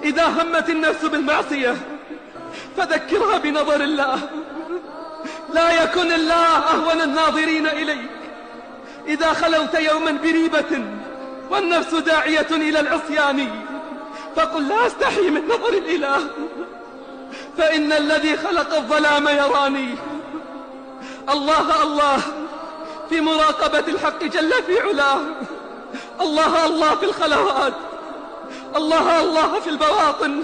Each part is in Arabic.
إذا همت النفس بالمعصية فذكرها بنظر الله، لا يكن الله أهون الناظرين إليك. إذا خلوت يوما بريبة والنفس داعية إلى العصيان فقل لا أستحي من نظر الإله، فإن الذي خلق الظلام يراني. الله الله في مراقبة الحق جل في علاه، الله الله في الخلوات، الله الله في البواطن،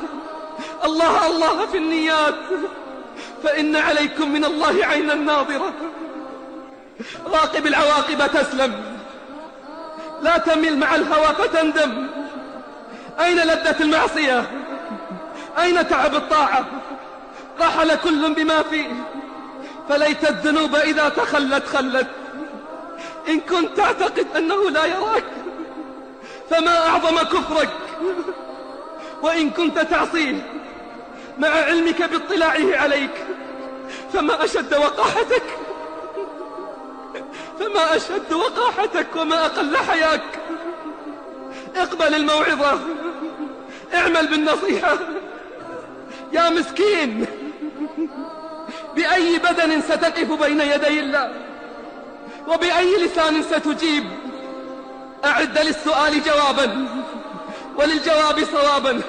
الله الله في النيات، فإن عليكم من الله عينا ناظرة. راقب العواقب تسلم، لا تمل مع الهوى فتندم. أين لذة المعصية؟ أين تعب الطاعة؟ رحل كل بما فيه، فليت الذنوب إذا تخلت خلت. إن كنت تعتقد أنه لا يراك فما أعظم كفرك، وإن كنت تعصيه مع علمك باطلاعه عليك فما أشد وقاحتك، فما أشد وقاحتك وما أقل حياك. اقبل الموعظة، اعمل بالنصيحة. يا مسكين، بأي بدن ستقف بين يدي الله؟ وبأي لسان ستجيب؟ أعد للسؤال جوابا وللجواب صوابا.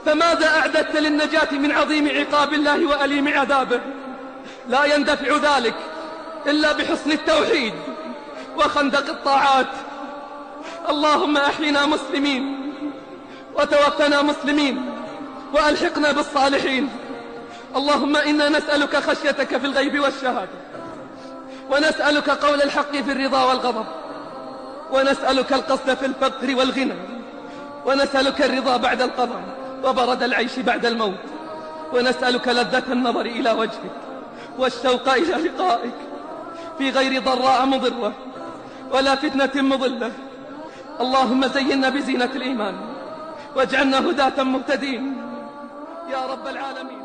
فماذا أعددت للنجاة من عظيم عقاب الله وأليم عذابه؟ لا يندفع ذلك إلا بحسن التوحيد وخندق الطاعات. اللهم أحينا مسلمين وتوفنا مسلمين وألحقنا بالصالحين. اللهم إنا نسألك خشيتك في الغيب والشهادة، ونسألك قول الحق في الرضا والغضب، ونسألك القصد في الفقر والغنى، ونسألك الرضا بعد القضاء وبرد العيش بعد الموت، ونسألك لذة النظر إلى وجهك والشوق إلى لقائك في غير ضراء مضرة ولا فتنة مضلة. اللهم زينا بزينة الإيمان واجعلنا هداة مهتدين يا رب العالمين.